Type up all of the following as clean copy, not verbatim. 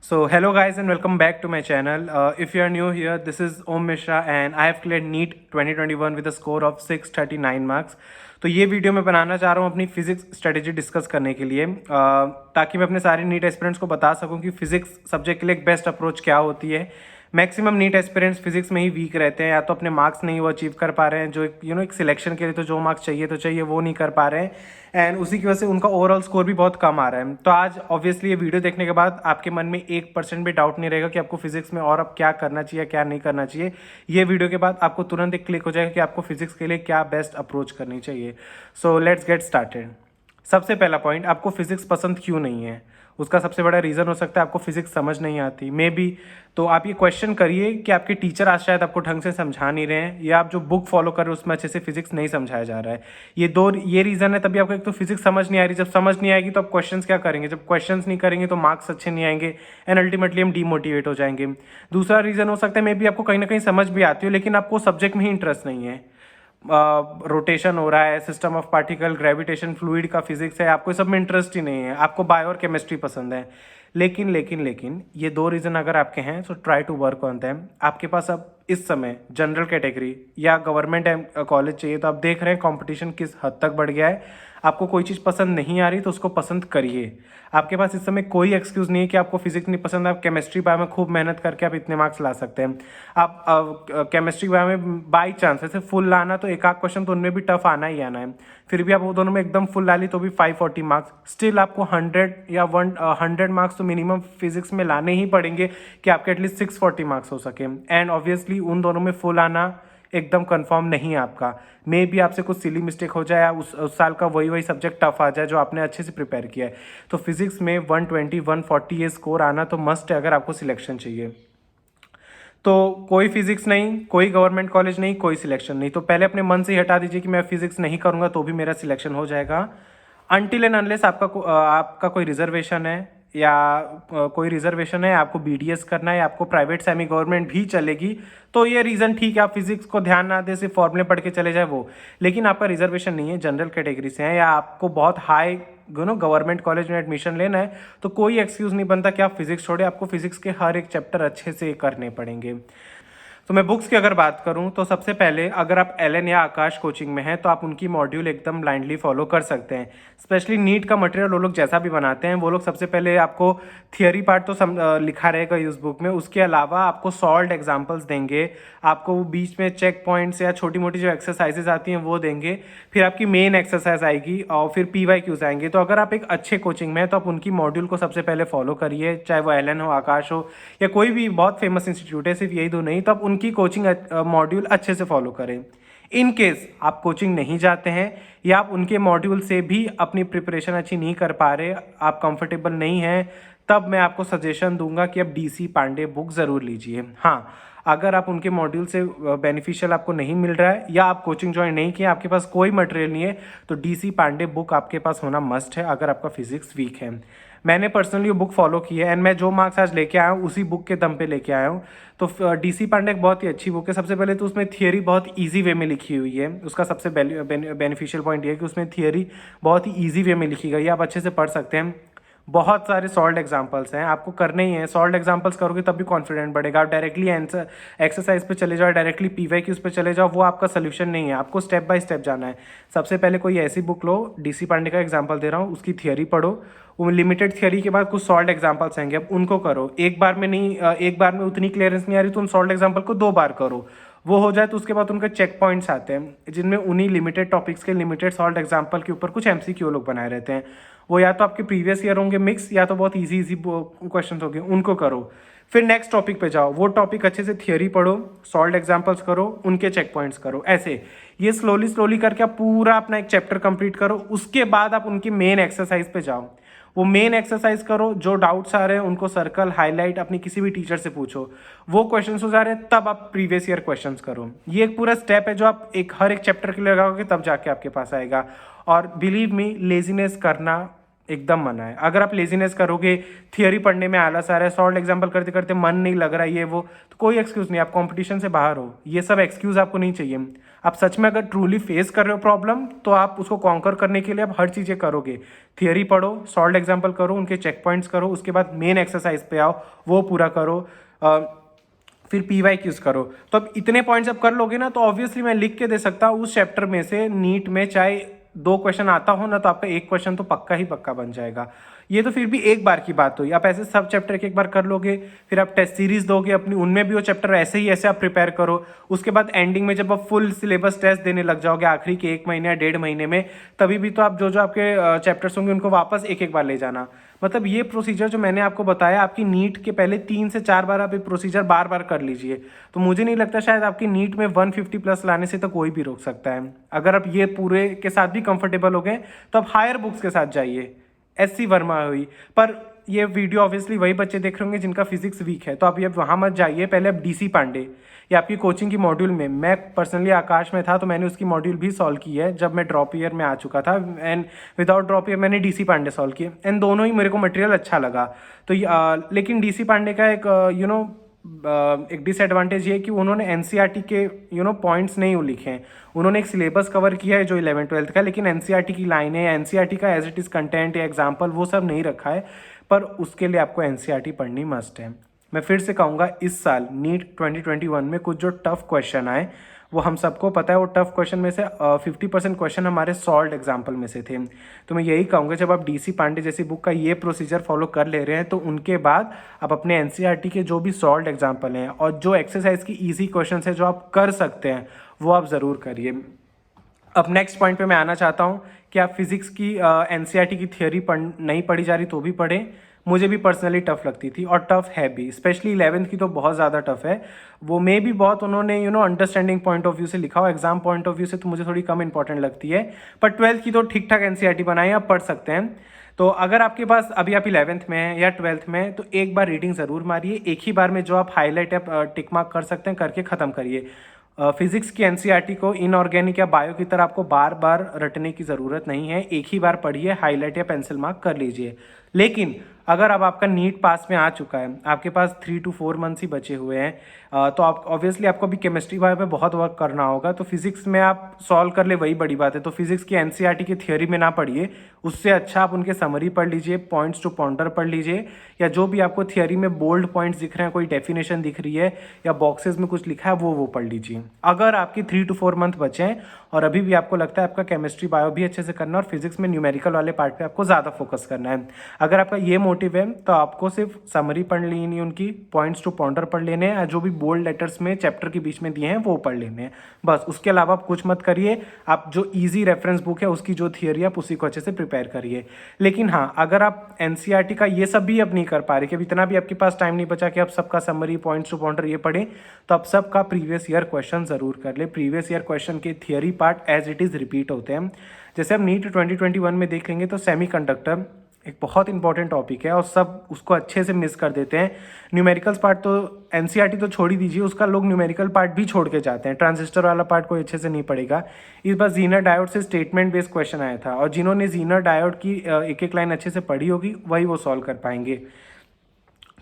So hello guys and welcome back to my channel. If you are new here, this is Om Mishra and I have cleared NEET 2021 with a score of 639 marks. तो ये video मैं बनाना चाह रहा हूँ अपनी physics strategy discuss करने के लिए ताकि मैं अपने सारे नीट एस्पिरेंट्स को बता सकूँ कि फिजिक्स सब्जेक्ट के लिए एक बेस्ट अप्रोच क्या होती है। मैक्सिमम नीट एस्पिरेंट्स फिजिक्स में ही वीक रहते हैं, या तो अपने मार्क्स नहीं वो अचीव कर पा रहे हैं, जो एक सिलेक्शन के लिए तो जो मार्क्स चाहिए तो चाहिए वो नहीं कर पा रहे हैं, एंड उसी की वजह से उनका ओवरऑल स्कोर भी बहुत कम आ रहा है। तो आज ऑब्वियसली ये वीडियो देखने के बाद आपके मन में 1% भी डाउट नहीं रहेगा कि आपको फिजिक्स में और अब क्या करना चाहिए क्या नहीं करना चाहिए। ये वीडियो के बाद आपको तुरंत एक क्लिक हो जाएगा कि आपको फिजिक्स के लिए क्या बेस्ट अप्रोच करनी चाहिए। So let's get started. सबसे पहला पॉइंट, आपको फिजिक्स पसंद क्यों नहीं है। उसका सबसे बड़ा रीज़न हो सकता है आपको फिजिक्स समझ नहीं आती, मे बी। तो आप ये क्वेश्चन करिए कि आपके टीचर आज शायद आपको ढंग से समझा नहीं रहे हैं, या आप जो बुक फॉलो कर रहे हो उसमें अच्छे से फिजिक्स नहीं समझाया जा रहा है। ये रीज़न है, तभी आपको एक तो फिजिक्स समझ नहीं आ रही। जब समझ नहीं आएगी तो आप क्वेश्चंस क्या करेंगे, जब क्वेश्चंस नहीं करेंगे तो मार्क्स अच्छे नहीं आएंगे एंड अल्टीमेटली हम डीमोटिवेट हो जाएंगे। दूसरा रीज़न हो सकता है मे बी आपको कहीं ना कहीं समझ भी आती हो लेकिन आपको सब्जेक्ट में ही इंटरेस्ट नहीं है। रोटेशन हो रहा है, system of particle, gravitation, fluid का फिजिक्स है, आपको सब में इंटरेस्ट ही नहीं है, आपको बायो और केमिस्ट्री पसंद है। लेकिन ये दो रीज़न अगर आपके हैं तो try to work on them. आपके पास अब इस समय जनरल कैटेगरी या गवर्नमेंट कॉलेज चाहिए, तो आप देख रहे हैं कंपटीशन किस हद तक बढ़ गया है। आपको कोई चीज़ पसंद नहीं आ रही तो उसको पसंद करिए। आपके पास इस समय कोई एक्सक्यूज़ नहीं है कि आपको फिजिक्स नहीं पसंद, आप केमिस्ट्री बायो में खूब मेहनत करके आप इतने मार्क्स ला सकते हैं। आप केमिस्ट्री बायो में बाई चांस ऐसे फुल लाना तो एक आध क्वेश्चन तो उनमें भी टफ आना ही आना है, फिर भी आप वो दोनों में एकदम फुल ला ली तो भी 540 मार्क्स। स्टिल आपको 100 या 100 मार्क्स तो मिनिमम फिजिक्स में लाने ही पड़ेंगे कि आपके एटलीस्ट 640 मार्क्स हो सके। एंड ऑब्वियसली उन दोनों में फुल आना एकदम कंफर्म नहीं है आपका। मे बी आपसे कुछ सिली मिस्टेक हो जाए या उस साल का वही सब्जेक्ट टफ आ जाए जो आपने अच्छे से प्रिपेयर किया है। तो फिजिक्स में 120 140 ये स्कोर आना तो मस्ट है अगर आपको सिलेक्शन चाहिए। तो कोई फिजिक्स नहीं, कोई गवर्नमेंट कॉलेज नहीं, कोई सिलेक्शन नहीं, तो पहले अपने मन से ही हटा दीजिए कि मैं फिजिक्स नहीं करूँगा तो भी मेरा सिलेक्शन हो जाएगा। अनटिल एंड अनलेस आपका कोई रिजर्वेशन है या कोई रिजर्वेशन है, आपको बीडीएस करना है, आपको प्राइवेट सेमी गवर्नमेंट भी चलेगी, तो ये रीज़न ठीक है, आप फिजिक्स को ध्यान ना दे सिर्फ फॉर्मूले पढ़ के चले जाए वो। लेकिन आपका रिजर्वेशन नहीं है, जनरल कैटेगरी से है, या आपको बहुत हाई गवर्नमेंट कॉलेज में एडमिशन लेना है, तो कोई एक्सक्यूज़ नहीं बनता कि आप फिजिक्स छोड़े। आपको फिजिक्स के हर एक चैप्टर अच्छे से करने पड़ेंगे। तो मैं बुक्स की अगर बात करूं तो सबसे पहले अगर आप एलन या आकाश कोचिंग में हैं तो आप उनकी मॉड्यूल एकदम ब्लाइंडली फॉलो कर सकते हैं। स्पेशली नीट का मटेरियल वो लोग जैसा भी बनाते हैं, वो लोग सबसे पहले आपको थियोरी पार्ट तो लिखा रहेगा उस बुक में, उसके अलावा आपको सॉल्व्ड एग्जांपल्स देंगे, आपको बीच में चेक पॉइंट्स या छोटी मोटी जो एक्सरसाइजेज आती हैं वो देंगे, फिर आपकी मेन एक्सरसाइज आएगी और फिर PYQs आएंगे। तो अगर आप एक अच्छे कोचिंग में हैं तो आप उनकी मॉड्यूल को सबसे पहले फॉलो करिए, चाहे वो एलन हो, आकाश हो या कोई भी बहुत फेमस इंस्टीट्यूट है, सिर्फ यही दो नहीं, तो आप उनकी कोचिंग मॉड्यूल अच्छे से फॉलो करें। इन केस आप कोचिंग नहीं जाते हैं या आप उनके मॉड्यूल से भी अपनी प्रिपरेशन अच्छी नहीं कर पा रहे, आप कंफर्टेबल नहीं हैं, तब मैं आपको सजेशन दूंगा कि आप DC पांडे बुक ज़रूर लीजिए। हाँ, अगर आप उनके मॉड्यूल से बेनिफिशियल आपको नहीं मिल रहा है या आप कोचिंग ज्वाइन नहीं किए, आपके पास कोई मटेरियल नहीं है, तो DC पांडे बुक आपके पास होना मस्ट है अगर आपका फिजिक्स वीक है। मैंने पर्सनली वो बुक फॉलो की है एंड मैं जो मार्क्स आज लेके आया हूँ उसी बुक के दम पे लेके आया हूँ। तो DC पांडे एक बहुत ही अच्छी बुक है। सबसे पहले तो उसमें थियोरी बहुत ईजी वे में लिखी हुई है, उसका सबसे बेनिफिशियल पॉइंट ये है कि उसमें थियोरी बहुत ही ईजी वे में लिखी गई है, आप अच्छे से पढ़ सकते हैं। बहुत सारे सॉल्व्ड एग्जांपल्स हैं, आपको करने ही हैं। सॉल्व्ड एग्जांपल्स करोगे तब भी कॉन्फिडेंट बढ़ेगा। आप डायरेक्टली आंसर एक्सरसाइज पे चले जाओ, डायरेक्टली PYQs पे चले जाओ, वो आपका सोल्यूशन नहीं है, आपको स्टेप बाय स्टेप जाना है। सबसे पहले कोई ऐसी बुक लो, DC पांडे का एग्जाम्पल दे रहा हूँ, उसकी थियोरी पढ़ो, वो लिमिटेड थियोरी के बाद कुछ सॉल्व्ड एग्जाम्पल्स आएंगे, अब उनको करो। एक बार में नहीं, एक बार में उतनी क्लियरेंस नहीं आ रही तो उन सॉल्व्ड एग्जाम्पल को 2 बार करो। वो हो जाए तो उसके बाद उनके चेक पॉइंट्स आते हैं जिनमें उन्हीं लिमिटेड टॉपिक्स के लिमिटेड सॉल्व्ड एग्जाम्पल के ऊपर कुछ MCQ लोग बनाए रहते हैं। वो या तो आपके प्रीवियस ईयर होंगे मिक्स, या तो बहुत इजी क्वेश्चन होंगे, उनको करो। फिर नेक्स्ट टॉपिक पे जाओ, वो टॉपिक अच्छे से थियोरी पढ़ो, सॉल्व्ड एग्जाम्पल्स करो, उनके चेक पॉइंट्स करो। ऐसे ये स्लोली करके आप पूरा अपना एक चैप्टर कंप्लीट करो। उसके बाद आप उनकी मेन एक्सरसाइज पे जाओ, वो मेन एक्सरसाइज करो, जो डाउट्स आ रहे हैं उनको सर्कल हाईलाइट अपनी किसी भी टीचर से पूछो, वो क्वेश्चंस हो जा रहे हैं तब आप प्रीवियस ईयर क्वेश्चंस करो। ये एक पूरा स्टेप है जो आप हर एक चैप्टर के लिए लगाओगे तब जाके आपके पास आएगा। और बिलीव मी, लेजीनेस करना एकदम मना है। अगर आप लेजीनेस करोगे, थियोरी पढ़ने में आलस आ रहा है, सॉल्व एग्जाम्पल करते करते मन नहीं लग रहा है, ये वो, तो कोई एक्सक्यूज़ नहीं, आप कंपटीशन से बाहर हो, ये सब एक्सक्यूज़ आपको नहीं चाहिए। आप सच में अगर ट्रूली फेस कर रहे हो प्रॉब्लम, तो आप उसको कॉन्कर करने के लिए आप हर चीज़ें करोगे। थियरी पढ़ो, सॉल्व एग्जाम्पल करो, उनके चेक पॉइंट्स करो, उसके बाद मेन एक्सरसाइज पे आओ, वो पूरा करो, फिर PYQs करो। तो अब इतने पॉइंट्स आप कर लोगे ना, तो ऑब्वियसली मैं लिख के दे सकता हूँ उस चैप्टर में से नीट में चाहे 2 क्वेश्चन आता हो ना, तो आपका 1 क्वेश्चन तो पक्का ही पक्का बन जाएगा। ये तो फिर भी एक बार की बात हुई। आप ऐसे सब चैप्टर एक बार कर लोगे, फिर आप टेस्ट सीरीज दोगे अपनी, उनमें भी वो चैप्टर ऐसे ही ऐसे आप प्रिपेयर करो। उसके बाद एंडिंग में जब आप फुल सिलेबस टेस्ट देने लग जाओगे आखिरी के 1 महीने या 1.5 महीने में, तभी भी तो आप जो जो आपके चैप्टर्स होंगे उनको वापस एक एक बार ले जाना। मतलब ये प्रोसीजर जो मैंने आपको बताया, आपकी नीट के पहले 3 से 4 बार आप ये प्रोसीजर बार बार कर लीजिए, तो मुझे नहीं लगता शायद आपकी नीट में 150 प्लस लाने से तो कोई भी रोक सकता है। अगर आप ये पूरे के साथ भी कंफर्टेबल हो गए, तो आप हायर बुक्स के साथ जाइए। SC वर्मा हुई, पर ये वीडियो ऑब्वियसली वही बच्चे देख रहे होंगे जिनका फिजिक्स वीक है, तो आप ये वहाँ मत जाइए। पहले आप DC पांडे या आपकी कोचिंग की मॉड्यूल में, मैं पर्सनली आकाश में था तो मैंने उसकी मॉड्यूल भी सॉल्व की है जब मैं ड्रॉप ईयर में आ चुका था, एंड विदाउट ड्रॉप ईयर मैंने DC पांडे सॉल्व किए, एंड दोनों ही मेरे को मटेरियल अच्छा लगा। तो लेकिन DC पांडे का एक एक डिसएडवांटेज ये है कि उन्होंने NCERT के पॉइंट्स नहीं लिखे हैं। उन्होंने एक सिलेबस कवर किया है जो 11th-12th का, लेकिन NCERT की लाइनें, NCERT का एज इट इज़ कंटेंट या एग्जाम्पल वो सब नहीं रखा है। पर उसके लिए आपको NCERT पढ़नी मस्ट है। मैं फिर से कहूँगा, इस साल नीट 2021 में कुछ जो टफ क्वेश्चन आए, वो हम सबको पता है, वो टफ क्वेश्चन में से 50% क्वेश्चन हमारे सॉल्व एग्जाम्पल में से थे। तो मैं यही कहूँगा, जब आप DC पांडे जैसी बुक का ये प्रोसीजर फॉलो कर ले रहे हैं, तो उनके बाद आप अपने NCERT के जो भी सॉल्व एग्जाम्पल हैं और जो एक्सरसाइज की ईजी क्वेश्चन है जो आप कर सकते हैं, वो आप ज़रूर करिए। अब नेक्स्ट पॉइंट पे मैं आना चाहता हूँ कि आप फिजिक्स की NCERT की थियोरी नहीं पढ़ी जा रही तो भी पढ़ें। मुझे भी पर्सनली टफ लगती थी और टफ है भी, स्पेशली 11th की तो बहुत ज़्यादा टफ है। वो मे भी बहुत उन्होंने अंडरस्टैंडिंग पॉइंट ऑफ व्यू से लिखा हो, एग्जाम पॉइंट ऑफ व्यू से तो मुझे थोड़ी कम इंपॉर्टेंट लगती है। पर 12th की तो ठीक ठाक NCERT बनाई, आप पढ़ सकते हैं। तो अगर आपके पास अभी आप 11th में हैं या 12th में हैं, तो एक बार रीडिंग ज़रूर मारिए। एक ही बार में जो आप हाईलाइट या टिक मार्क कर सकते हैं करके ख़त्म करिए। फिजिक्स की NCERT को इनऑर्गेनिक या बायो की तरह आपको बार बार रटने की ज़रूरत नहीं है। एक ही बार पढ़िए, हाईलाइट या पेंसिल मार्क कर लीजिए। लेकिन अगर अब आपका नीट पास में आ चुका है, आपके पास 3 to 4 मंथ्स ही बचे हुए हैं, तो आप ऑब्वियसली आपको अभी केमिस्ट्री बायो पे बहुत वर्क करना होगा। तो फिजिक्स में आप सॉल्व कर ले, वही बड़ी बात है। तो फिजिक्स की NCERT की थियोरी में ना पढ़िए, उससे अच्छा आप उनके समरी पढ़ लीजिए, पॉइंट्स टू पॉन्डर पढ़ लीजिए, या जो भी आपको थियोरी में बोल्ड पॉइंट्स दिख रहे हैं, कोई डेफिनेशन दिख रही है या बॉक्सेस में कुछ लिखा है, वो पढ़ लीजिए। अगर आपकी 3 to 4 मंथ बचे हैं और अभी भी आपको लगता है आपका केमिस्ट्री बायो भी अच्छे से करना है और फिजिक्स में न्यूमेरिकल वाले पार्ट पे आपको ज़्यादा फोकस करना है, अगर आपका ये मोटिव है, तो आपको सिर्फ समरी पढ़ लेनी है, उनकी पॉइंट्स टू पॉन्डर पढ़ लेने हैं, जो भी बोल्ड लेटर्स में चैप्टर के बीच में दिए हैं वो पढ़ लेने हैं, बस। उसके अलावा आप कुछ मत करिए। आप जो ईजी रेफरेंस बुक है उसकी जो थियोरी आप उसी को अच्छे से प्रिपेयर करिए। लेकिन हाँ, अगर आप NCERT का ये सब भी अब नहीं कर पा रहे, कि अब इतना भी आपके पास टाइम नहीं बचा कि आप सबका समरी, पॉइंट्स टू पॉन्डर ये पढ़ें, तो आप सबका प्रीवियस ईयर क्वेश्चन ज़रूर कर ले। प्रीवियस ईयर क्वेश्चन के theory part as it is repeat होते हैं। जैसे हम नीट 2021 में देख लेंगे तो सेमीकंडक्टर एक बहुत इंपॉर्टेंट टॉपिक है और सब उसको अच्छे से मिस कर देते हैं। न्यूमेरिकल्स पार्ट तो NCERT तो छोड़ ही दीजिए, उसका लोग न्यूमेरिकल पार्ट भी छोड़ के जाते हैं। ट्रांजिस्टर वाला पार्ट कोई अच्छे से नहीं पढ़ेगा। इस बार जीनर डायोड से स्टेटमेंट बेस्ड क्वेश्चन आया था, और जिन्होंने जीनर डायोड की एक एक लाइन अच्छे से पढ़ी होगी वही वो सॉल्व कर पाएंगे।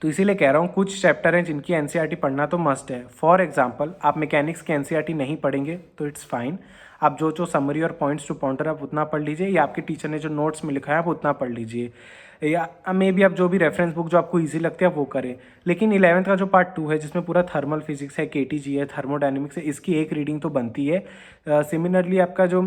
तो इसीलिए कह रहा हूँ, कुछ चैप्टर हैं जिनकी NCERT पढ़ना तो मस्ट है। फॉर एग्जांपल, आप मैकेनिक्स की NCERT नहीं पढ़ेंगे तो इट्स फाइन, आप जो समरी और पॉइंट्स टू पॉइंटर आप उतना पढ़ लीजिए, या आपके टीचर ने जो नोट्स में लिखा है आप उतना पढ़ लीजिए, या मे बी आप जो भी रेफरेंस बुक जो आपको ईजी लगती है वो करें। लेकिन 11th का जो पार्ट 2 है, जिसमें पूरा थर्मल फिजिक्स है, KTG है, थर्मोडायनेमिक्स है, इसकी एक रीडिंग तो बनती है। सिमिलरली आपका जो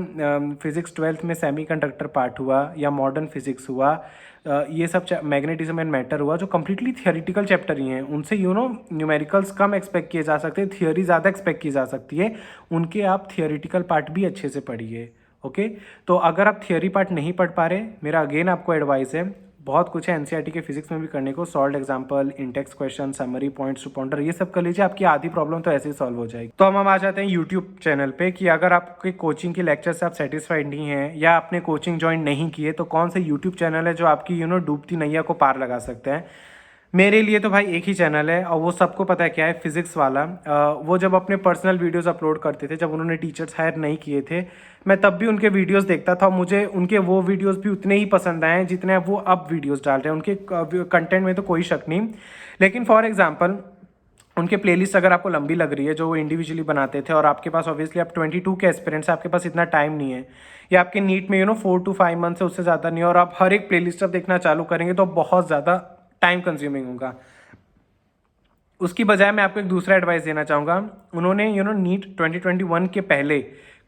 फिजिक्स 12th में सेमीकंडक्टर पार्ट हुआ या मॉडर्न फिजिक्स हुआ, ये सब मैग्नेटिज्म एंड मैटर हुआ, जो कम्प्लीटली थियोरिटिकल चैप्टर ही हैं, उनसे न्यूमेरिकल्स कम एक्सपेक्ट किए जा सकते हैं, थियोरी ज़्यादा एक्सपेक्ट की जा सकती है। उनके आप थियोरिटिकल पार्ट भी अच्छे से पढ़िए। ओके, तो अगर आप थियोरी पार्ट नहीं पढ़ पा रहे, मेरा अगेन आपको एडवाइस है, बहुत कुछ है NCERT के फिजिक्स में भी करने को। Solve example, intext question, summary, points to ponder, ये सब कर लीजिए, आपकी आधी प्रॉब्लम तो ऐसे ही सॉल्व हो जाएगी। तो हम आ जाते हैं यूट्यूब चैनल पे, कि अगर आपके कोचिंग के लेक्चर से आप सेटिस्फाइड नहीं हैं या आपने कोचिंग ज्वाइन नहीं किए, तो कौन से यूट्यूब चैनल है जो आपकी डूबती नैया को पार लगा सकते हैं। मेरे लिए तो भाई एक ही चैनल है, और वो सबको पता है क्या है, फिजिक्स वाला। वो जब अपने पर्सनल वीडियोस अपलोड करते थे, जब उन्होंने टीचर्स हायर नहीं किए थे, मैं तब भी उनके वीडियोस देखता था। मुझे उनके वो वीडियोस भी उतने ही पसंद आए जितने वो अब वीडियोस डाल रहे हैं। उनके कंटेंट में तो कोई शक नहीं। लेकिन फॉर एग्जांपल, उनके प्लेलिस्ट अगर आपको लंबी लग रही है जो वो इंडिविजुअली बनाते थे, और आपके पास ऑब्वियसली आप 22 के एस्पिरेंट्स, आपके पास इतना टाइम नहीं है, या आपके नीट में 4 to 5 मंथ से उससे ज़्यादा नहीं है, और आप हर एक प्लेलिस्ट अब देखना चालू करेंगे तो बहुत ज़्यादा टाइम कंज्यूमिंग होगा। उसकी बजाय मैं आपको एक दूसरा एडवाइस देना चाहूँगा। उन्होंने नीट 2021 के पहले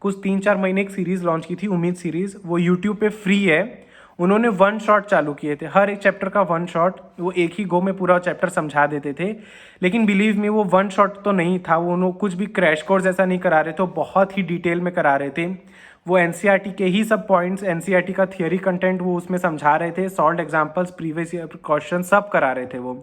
कुछ 3-4 महीने एक सीरीज़ लॉन्च की थी, उम्मीद सीरीज़, वो यूट्यूब पे फ्री है। उन्होंने वन शॉट चालू किए थे, हर एक चैप्टर का वन शॉट, वो एक ही गो में पूरा चैप्टर समझा देते थे। लेकिन बिलीव मी, वो वन शॉट तो नहीं था, वो उन्होंने कुछ भी क्रैश कोर्स ऐसा नहीं करा रहे थे, बहुत ही डिटेल में करा रहे थे। वो एनसीईआरटी के ही सब पॉइंट्स, एनसीईआरटी का थियोरी कंटेंट वो उसमें समझा रहे थे, solve examples, previous year question सब करा रहे थे वो।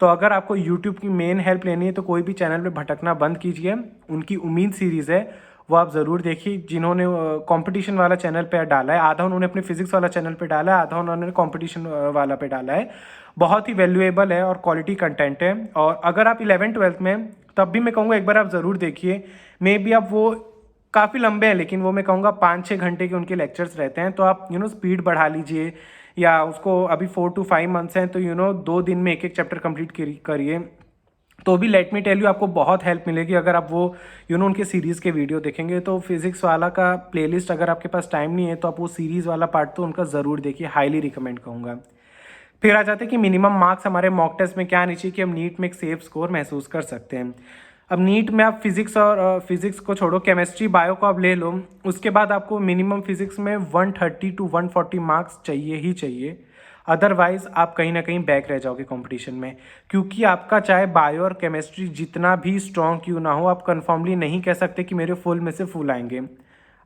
तो अगर आपको यूट्यूब की मेन हेल्प लेनी है तो कोई भी चैनल पे भटकना बंद कीजिए। उनकी उम्मीद सीरीज़ है, वो आप ज़रूर देखिए। जिन्होंने कंपटीशन वाला चैनल पे डाला है, आधा उन्होंने अपने फिजिक्स वाला चैनल पे डाला है, आधा उन्होंने कंपटीशन वाला पे डाला है। बहुत ही वैल्यूएबल है और क्वालिटी कंटेंट है। और अगर आप 11th-12th में, तब भी मैं कहूँगा एक बार आप ज़रूर देखिए। मे बी आप वो काफ़ी लंबे हैं, लेकिन वो मैं कहूँगा 5-6 घंटे के उनके लेक्चर्स रहते हैं, तो आप स्पीड बढ़ा लीजिए, या उसको अभी 4 to 5 मंथ्स हैं तो 2 दिन में एक चैप्टर कंप्लीट करिए। तो भी लेट मी टेल यू, आपको बहुत हेल्प मिलेगी अगर आप वो उनके सीरीज़ के वीडियो देखेंगे। तो फिजिक्स वाला का प्लेलिस्ट, अगर आपके पास टाइम नहीं है तो आप वो सीरीज़ वाला पार्ट तो उनका ज़रूर देखिए, हाईली रिकमेंड कहूँगा। फिर आ जाते हैं कि मिनिमम मार्क्स हमारे मॉक टेस्ट में क्या आने चाहिए कि हम नीट में एक सेफ स्कोर महसूस कर सकते हैं। अब नीट में आप फिजिक्स को छोड़ो, केमिस्ट्री बायो को आप ले लो, उसके बाद आपको मिनिमम फिजिक्स में 130 to 140 मार्क्स चाहिए ही चाहिए। अदरवाइज आप कहीं ना कहीं बैक रह जाओगे कंपटीशन में, क्योंकि आपका चाहे बायो और केमिस्ट्री जितना भी स्ट्रॉन्ग क्यों ना हो, आप कन्फर्मली नहीं कह सकते कि मेरे फुल में से फुल आएंगे।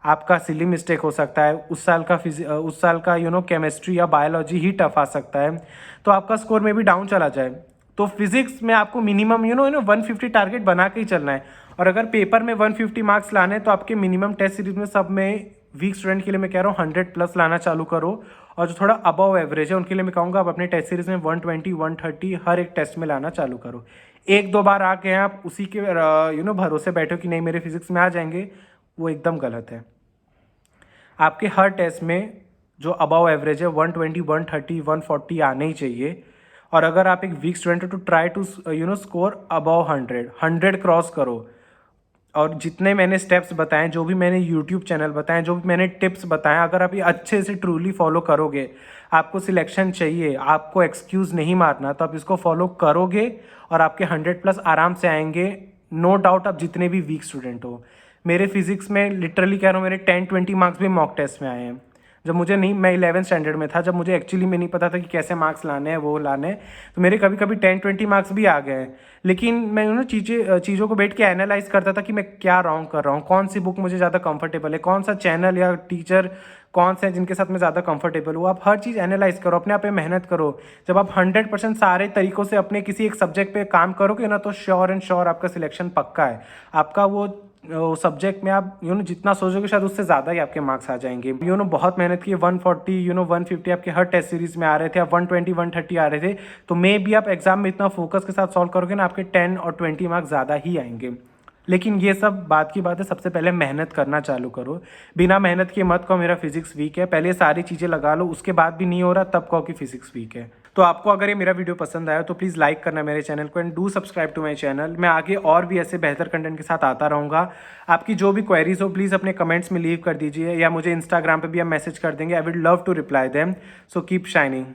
आपका सिली मिस्टेक हो सकता है, उस साल का केमिस्ट्री या बायोलॉजी ही टफ आ सकता है, तो आपका स्कोर में भी डाउन चला जाए। तो फिजिक्स में आपको मिनिमम 150 टारगेट बना के ही चलना है। और अगर पेपर में 150 मार्क्स लाने हैं तो आपके मिनिमम टेस्ट सीरीज में सब में वीक स्टूडेंट के लिए मैं कह रहा हूँ 100+ लाना चालू करो। और जो थोड़ा अबव एवरेज है उनके लिए मैं कहूँगा आप अपने टेस्ट सीरीज में 120 130 हर एक टेस्ट में लाना चालू करो। 1-2 बार आ गए आप उसी के भरोसे बैठो कि नहीं मेरे फिजिक्स में आ जाएंगे, वो एकदम गलत है। आपके हर टेस्ट में जो अबव एवरेज है 120 130 140 आने ही चाहिए। और अगर आप एक वीक स्टूडेंट हो तो try to score above 100 cross करो। और जितने मैंने स्टेप्स बताए, जो भी मैंने यूट्यूब चैनल बताए, जो भी मैंने टिप्स बताए, अगर आप ये अच्छे से ट्रूली फॉलो करोगे, आपको सिलेक्शन चाहिए, आपको एक्सक्यूज़ नहीं मारना, तो आप इसको फॉलो करोगे और आपके 100+ आराम से आएंगे। नो डाउट आप जितने भी वीक स्टूडेंट हो। मेरे फिजिक्स में लिटरली कह रहा हूँ, मेरे 10-20 मार्क्स भी मॉक टेस्ट में आए हैं। जब मुझे नहीं, मैं 11th स्टैंडर्ड में था, जब मुझे एक्चुअली में नहीं पता था कि कैसे मार्क्स लाने हैं, वो लाने हैं, तो मेरे कभी कभी 10-20 मार्क्स भी आ गए हैं। लेकिन मैं चीज़ों को बैठ के एनालाइज करता था कि मैं क्या रॉन्ग कर रहा हूँ, कौन सी बुक मुझे ज़्यादा कंफर्टेबल है, कौन सा चैनल या टीचर कौन से हैं जिनके साथ मैं ज़्यादा कंफर्टेबल हूँ। आप हर चीज़ एनालाइज करो, अपने आप पे मेहनत करो। जब आप 100% सारे तरीक़ों से अपने किसी एक सब्जेक्ट पे काम करोगे ना, तो श्योर एंड श्योर आपका सिलेक्शन पक्का है। आपका वो सब्जेक्ट में आप जितना सोचोगे शायद उससे ज़्यादा ही आपके मार्क्स आ जाएंगे। बहुत मेहनत की, 140 150 आपके हर टेस्ट सीरीज में आ रहे थे, आप 120 130 आ रहे थे, तो मे भी आप एग्जाम में इतना फोकस के साथ सॉल्व करोगे ना, आपके 10 और 20 मार्क्स ज़्यादा ही आएंगे। लेकिन ये सब बात की बात है, सबसे पहले मेहनत करना चालू करो। बिना मेहनत के मत कहो मेरा फिजिक्स वीक है, पहले सारी चीज़ें लगा लो, उसके बाद भी नहीं हो रहा तब कहो कि फिजिक्स वीक है। तो आपको अगर ये मेरा वीडियो पसंद आया तो प्लीज़ लाइक करना मेरे चैनल को, and do subscribe to my channel. मैं आगे और भी ऐसे बेहतर कंटेंट के साथ आता रहूँगा। आपकी जो भी क्वेरीज हो प्लीज़ अपने कमेंट्स में लीव कर दीजिए, या मुझे इंस्टाग्राम पे भी आप मैसेज कर देंगे। I will love to reply them. So keep shining.